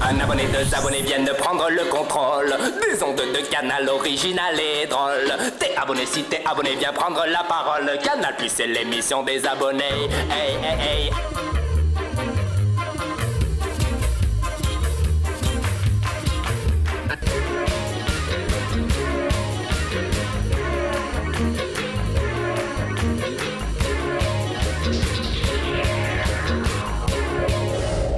Un abonné, deux abonnés viennent de prendre le contrôle des ondes de Canal original et drôle. T'es abonné, si t'es abonné, viens prendre la parole. Canal Plus, c'est l'émission des abonnés. Hey, hey, hey.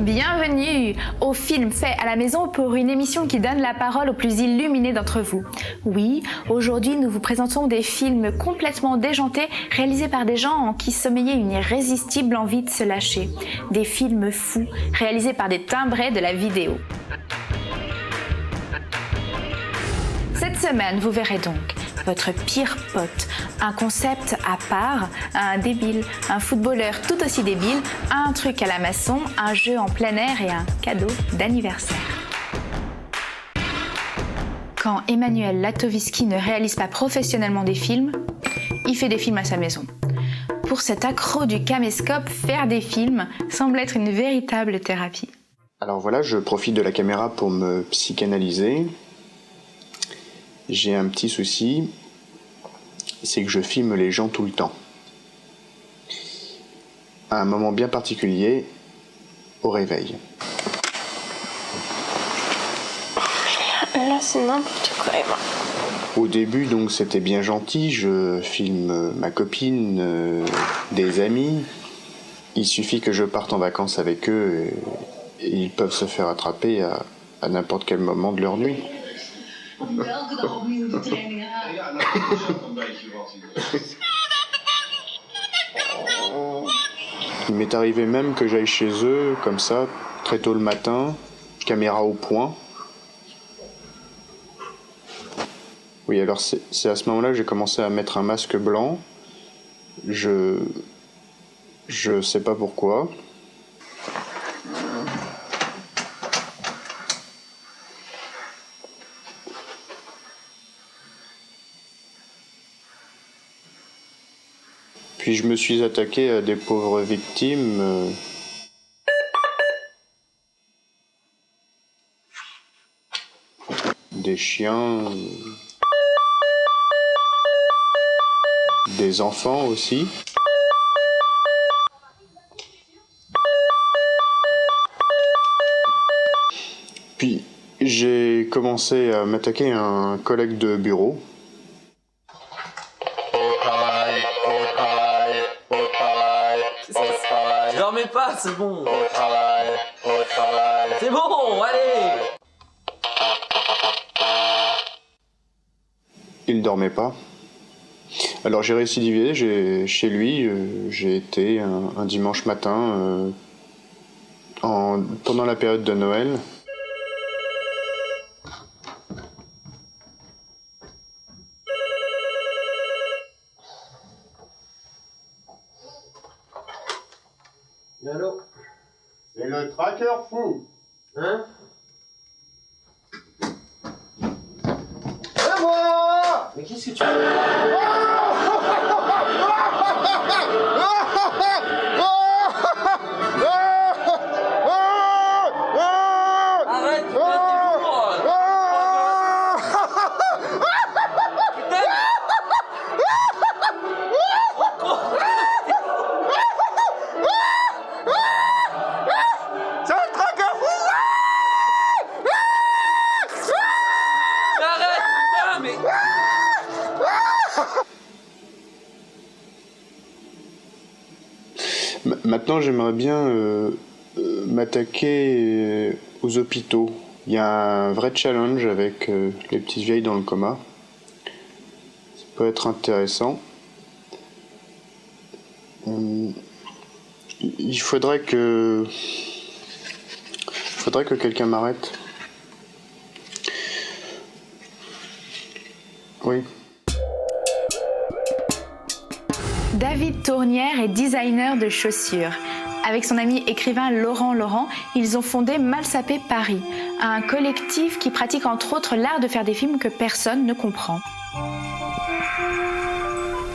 Bienvenue au film fait à la maison pour une émission qui donne la parole aux plus illuminés d'entre vous. Oui, aujourd'hui nous vous présentons des films complètement déjantés réalisés par des gens en qui sommeillait une irrésistible envie de se lâcher. Des films fous réalisés par des timbrés de la vidéo. Cette semaine, vous verrez donc votre pire pote, un concept à part, un débile, un footballeur tout aussi débile, un truc à la maçon, un jeu en plein air et un cadeau d'anniversaire. Quand Emmanuel Latoviski ne réalise pas professionnellement des films, il fait des films à sa maison. Pour cet accro du caméscope, faire des films semble être une véritable thérapie. Alors voilà, je profite de la caméra pour me psychanalyser. J'ai un petit souci, c'est que je filme les gens tout le temps. À un moment bien particulier, au réveil. Là, c'est n'importe quoi, Emma. Au début, donc, c'était bien gentil, je filme ma copine, des amis. Il suffit que je parte en vacances avec eux et ils peuvent se faire attraper à n'importe quel moment de leur nuit. Om elke dag opnieuw die trainingen aan. Ja, nou, dat is ook een beetje wat hij Il m'est arrivé même que j'aille chez eux, comme ça, très tôt le matin, caméra au point. Oui, alors c'est à ce moment-là que j'ai commencé à mettre un masque blanc. Je sais pas pourquoi. Puis je me suis attaqué à des pauvres victimes. Des chiens. Des enfants aussi. Puis j'ai commencé à m'attaquer à un collègue de bureau. Je dormais pas, c'est bon. C'est bon, allez. Il dormait pas. Alors j'ai récidivé, chez lui, j'ai été un dimanche matin, pendant la période de Noël. Allô? C'est le tracker fou. Hein? C'est moi. Mais qu'est-ce que tu veux? Arrête, putain, t'es lourd. C'est le tracker fou. Arrête, putain, mais... Maintenant j'aimerais bien m'attaquer aux hôpitaux. Il y a un vrai challenge avec les petites vieilles dans le coma. Ça peut être intéressant. Il faudrait que quelqu'un m'arrête. Oui. David Tournière est designer de chaussures. Avec son ami écrivain Laurent Laurent, ils ont fondé Malsapé Paris, un collectif qui pratique entre autres l'art de faire des films que personne ne comprend.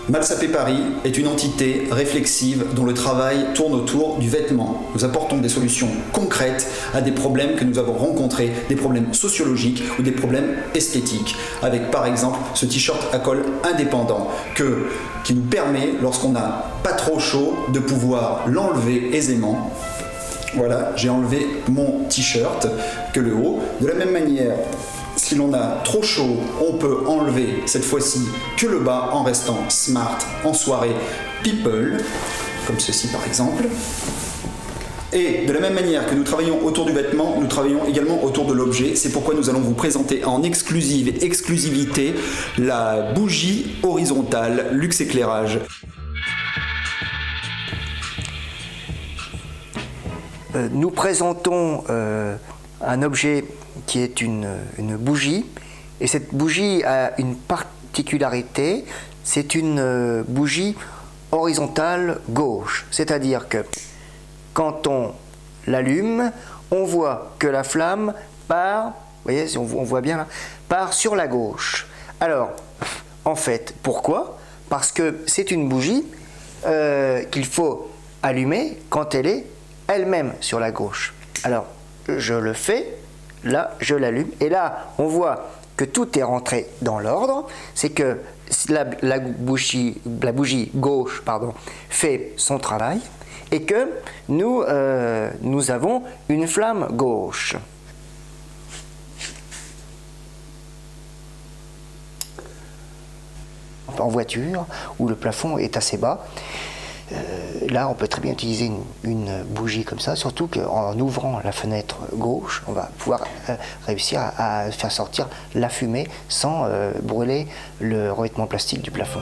Mal Sapé Paris est une entité réflexive dont le travail tourne autour du vêtement. Nous apportons des solutions concrètes à des problèmes que nous avons rencontrés, des problèmes sociologiques ou des problèmes esthétiques, avec par exemple ce t-shirt à col indépendant qui nous permet, lorsqu'on n'a pas trop chaud, de pouvoir l'enlever aisément. Voilà, j'ai enlevé mon t-shirt que le haut. De la même manière, si l'on a trop chaud, on peut enlever cette fois-ci que le bas en restant smart en soirée people, comme ceci par exemple. Et de la même manière que nous travaillons autour du vêtement, nous travaillons également autour de l'objet. C'est pourquoi nous allons vous présenter en exclusivité la bougie horizontale Luxe Éclairage. Nous présentons un objet qui est une bougie, et cette bougie a une particularité, c'est une bougie horizontale gauche, c'est-à-dire que quand on l'allume, on voit que la flamme part, vous voyez, on voit bien là, part sur la gauche. Alors, en fait, pourquoi? Parce que c'est une bougie qu'il faut allumer quand elle est elle-même sur la gauche. Alors, je le fais, là, je l'allume, et là, on voit que tout est rentré dans l'ordre, c'est que la bougie gauche fait son travail, et que nous avons une flamme gauche. En voiture, où le plafond est assez bas, là, on peut très bien utiliser une bougie comme ça, surtout qu'en ouvrant la fenêtre gauche, on va pouvoir réussir à faire sortir la fumée sans brûler le revêtement plastique du plafond.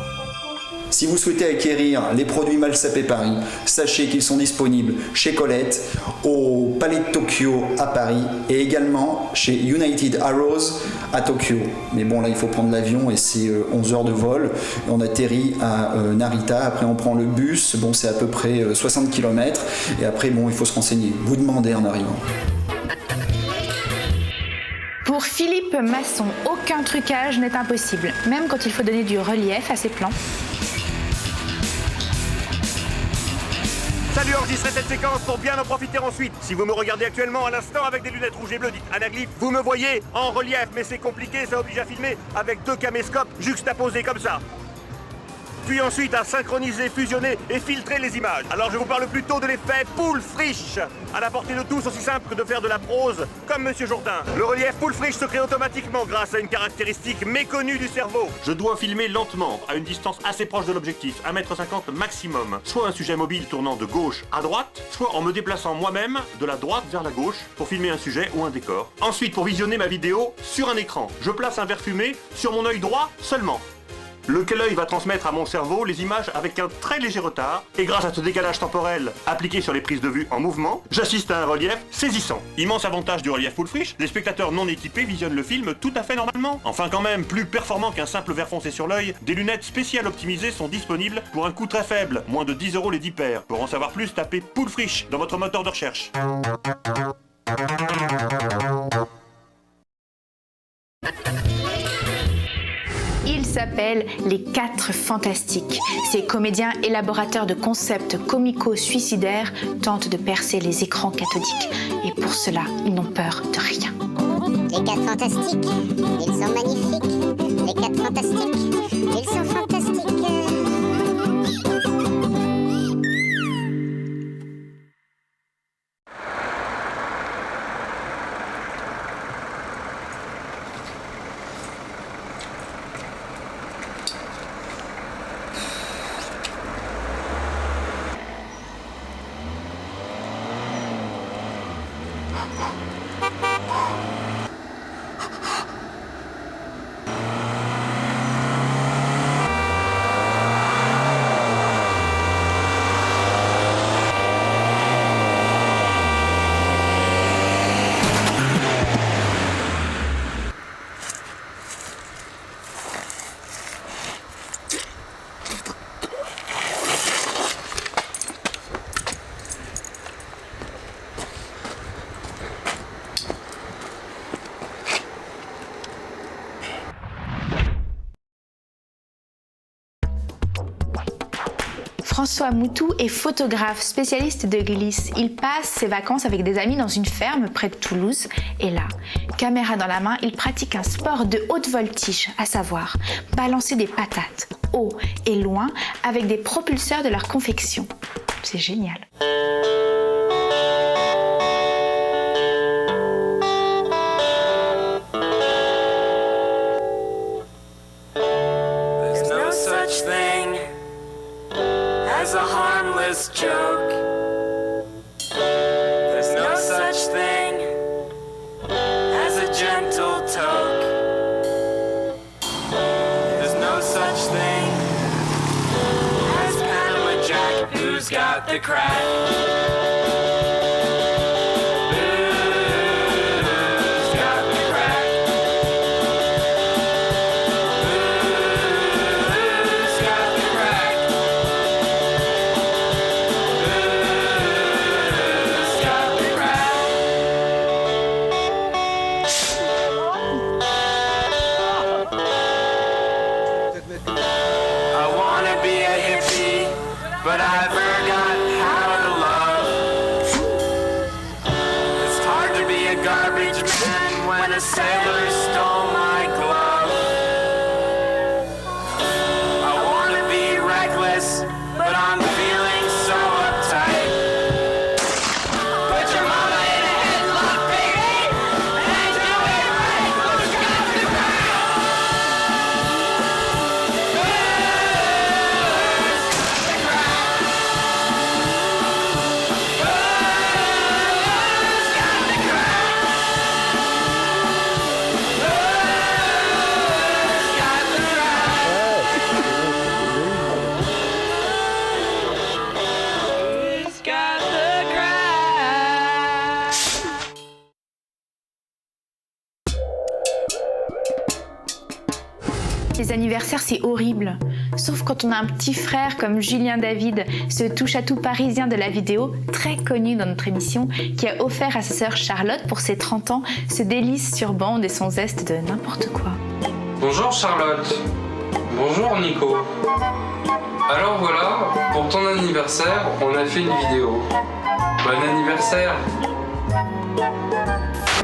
Si vous souhaitez acquérir les produits Mal Sapé Paris, sachez qu'ils sont disponibles chez Colette, au Palais de Tokyo à Paris et également chez United Arrows à Tokyo. Mais bon, là il faut prendre l'avion et c'est 11 heures de vol. On atterrit à Narita, après on prend le bus, bon c'est à peu près 60 km et après bon il faut se renseigner. Vous demandez en arrivant. Pour Philippe Masson, aucun trucage n'est impossible, même quand il faut donner du relief à ses plans. Salut, enregistrez cette séquence pour bien en profiter ensuite. Si vous me regardez actuellement à l'instant avec des lunettes rouges et bleues dites anaglyphes, vous me voyez en relief, mais c'est compliqué, ça oblige à filmer avec 2 caméscopes juxtaposés comme ça. Puis ensuite à synchroniser, fusionner et filtrer les images. Alors je vous parle plutôt de l'effet poule friche, à la portée de tous, aussi simple que de faire de la prose, comme Monsieur Jourdain. Le relief poule friche se crée automatiquement grâce à une caractéristique méconnue du cerveau. Je dois filmer lentement, à une distance assez proche de l'objectif, 1,50 m maximum. Soit un sujet mobile tournant de gauche à droite, soit en me déplaçant moi-même de la droite vers la gauche pour filmer un sujet ou un décor. Ensuite, pour visionner ma vidéo sur un écran, je place un verre fumé sur mon œil droit seulement. Lequel œil va transmettre à mon cerveau les images avec un très léger retard, et grâce à ce décalage temporel appliqué sur les prises de vue en mouvement, j'assiste à un relief saisissant. Immense avantage du relief full friche, les spectateurs non équipés visionnent le film tout à fait normalement. Enfin quand même, plus performant qu'un simple verre foncé sur l'œil, des lunettes spéciales optimisées sont disponibles pour un coût très faible, moins de 10 € les 10 paires. Pour en savoir plus, tapez full friche dans votre moteur de recherche. Ils s'appellent les 4 Fantastiques. Ces comédiens élaborateurs de concepts comico-suicidaires tentent de percer les écrans cathodiques. Et pour cela, ils n'ont peur de rien. Les 4 Fantastiques, ils sont magnifiques. Les 4 Fantastiques, ils sont fantastiques. François Moutou est photographe, spécialiste de glisse. Il passe ses vacances avec des amis dans une ferme près de Toulouse. Et là, caméra dans la main, il pratique un sport de haute voltige, à savoir balancer des patates haut et loin avec des propulseurs de leur confection. C'est génial. There's no such thing as a harmless joke. There's no such thing as a gentle toke. There's no such thing as Panama Jack, who's got the crack. But I forgot how to love. It's hard to be a garbage man when a sailor stole my glove. I wanna be reckless, but I'm feeling so uptight. Put your mama in a headlock, baby, and do it right. Who's got the Les anniversaires, c'est horrible. Sauf quand on a un petit frère comme Julien David, ce touche-à-tout parisien de la vidéo, très connu dans notre émission, qui a offert à sa sœur Charlotte pour ses 30 ans ce délice sur bande et son zeste de n'importe quoi. Bonjour Charlotte. Bonjour Nico. Alors voilà, pour ton anniversaire, on a fait une vidéo. Bon anniversaire.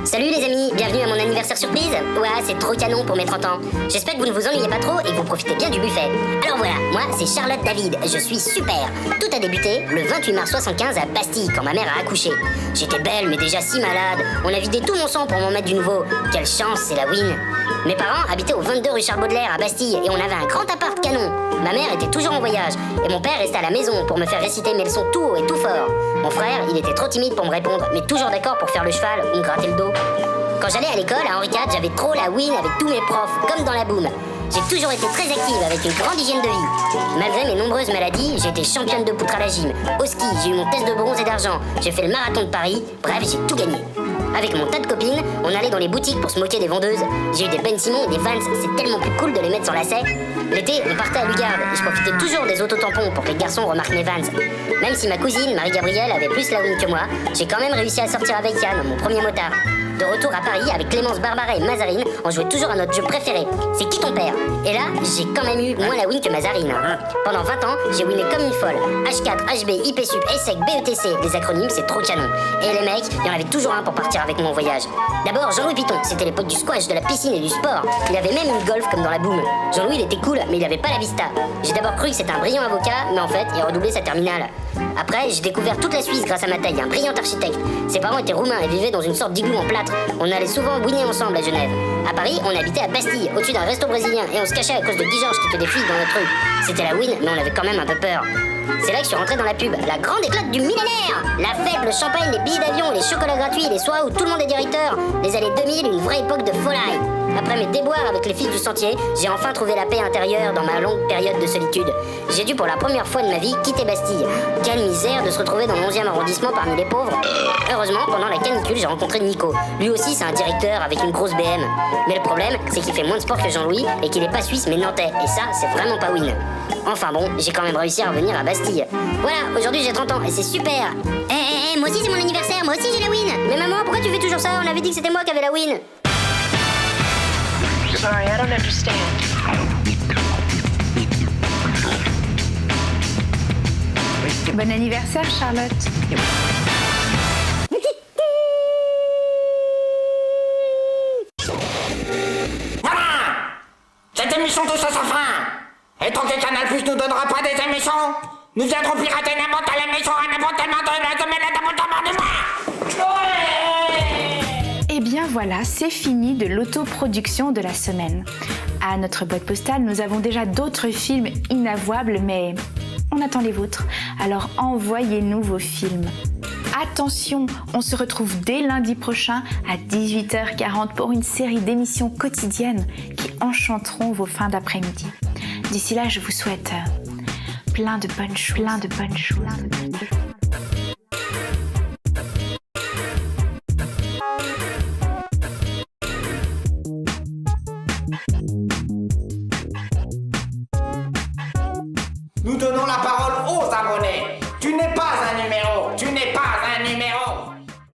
Salut les amis, bienvenue à mon anniversaire surprise. Ouais, c'est trop canon pour mes 30 ans. J'espère que vous ne vous ennuyez pas trop et que vous profitez bien du buffet. Alors voilà, moi c'est Charlotte David, je suis super. Tout a débuté le 28 mars 75 à Bastille quand ma mère a accouché. J'étais belle mais déjà si malade, on a vidé tout mon sang pour m'en mettre du nouveau. Quelle chance, c'est la win. Mes parents habitaient au 22 rue Charles Baudelaire à Bastille et on avait un grand appart canon. Ma mère était toujours en voyage et mon père restait à la maison pour me faire réciter mes leçons tout haut et tout fort. Mon frère, il était trop timide pour me répondre, mais toujours d'accord pour faire le cheval ou me gratter le dos. Quand j'allais à l'école, à Henri IV, j'avais trop la win avec tous mes profs, comme dans la boum. J'ai toujours été très active avec une grande hygiène de vie. Malgré mes nombreuses maladies, j'ai été championne de poutre à la gym. Au ski, j'ai eu mon test de bronze et d'argent. J'ai fait le marathon de Paris. Bref, j'ai tout gagné. Avec mon tas de copines, on allait dans les boutiques pour se moquer des vendeuses. J'ai eu des Ben Simon et des Vans, c'est tellement plus cool de les mettre sur lacet. L'été, on partait à Lugarde et je profitais toujours des autotampons pour que les garçons remarquent mes Vans. Même si ma cousine, Marie-Gabrielle, avait plus la win que moi, j'ai quand même réussi à sortir avec Yann, mon premier motard. De retour à Paris avec Clémence, Barbara et Mazarine, on jouait toujours à notre jeu préféré, c'est Qui ton père? Et là, j'ai quand même eu moins la win que Mazarine. Pendant 20 ans, j'ai winné comme une folle. H4, HB, IPSUP, ESSEC, BETC, les acronymes, c'est trop canon. Et les mecs, il y en avait toujours un pour partir avec moi en voyage. D'abord, Jean-Louis Piton, c'était l'époque du squash, de la piscine et du sport. Il avait même une golf comme dans la boum. Jean-Louis, il était cool, mais il avait pas la vista. J'ai d'abord cru que c'était un brillant avocat, mais en fait, il redoublait sa terminale. Après, j'ai découvert toute la Suisse grâce à ma taille, un brillant architecte. Ses parents étaient roumains et vivaient dans une sorte d'igloo en plâtre. On allait souvent winner ensemble à Genève. À Paris, on habitait à Bastille, au-dessus d'un resto brésilien, et on se cachait à cause de Guy Georges qui fait des filles dans notre rue. C'était la win, mais on avait quand même un peu peur. C'est là que je suis rentré dans la pub, la grande éclate du millénaire. La fête, le champagne, les billets d'avion, les chocolats gratuits, les soirs où tout le monde est directeur. Les années 2000, une vraie époque de folie. Après mes déboires avec les filles du sentier, j'ai enfin trouvé la paix intérieure dans ma longue période de solitude. J'ai dû pour la première fois de ma vie quitter Bastille. Quelle misère de se retrouver dans le 11e arrondissement parmi les pauvres. Heureusement, pendant la canicule, j'ai rencontré Nico. Lui aussi, c'est un directeur avec une grosse BM. Mais le problème, c'est qu'il fait moins de sport que Jean-Louis et qu'il est pas suisse mais nantais. Et ça, c'est vraiment pas win. Enfin bon, j'ai quand même réussi à revenir à Bastille. Voilà, aujourd'hui j'ai 30 ans et c'est super. Moi aussi c'est mon anniversaire, moi aussi j'ai la win. Mais maman, pourquoi tu fais toujours ça? On avait dit que c'était moi qui avais la win. Sorry, I don't understand. Bon anniversaire, Charlotte. Voilà! Cette émission touche à sa fin. Et tant que Canal Plus nous donnera pas des émissions, nous viendrons pirater n'importe quelle émission à n'importe quel moment de la semaine et n'importe quel moment du mois. Et bien voilà, c'est fini de l'autoproduction de la semaine. À notre boîte postale, nous avons déjà d'autres films inavouables, mais on attend les vôtres. Alors envoyez-nous vos films. Attention, on se retrouve dès lundi prochain à 18h40 pour une série d'émissions quotidiennes qui enchanteront vos fins d'après-midi. D'ici là, je vous souhaite plein de bonnes choses.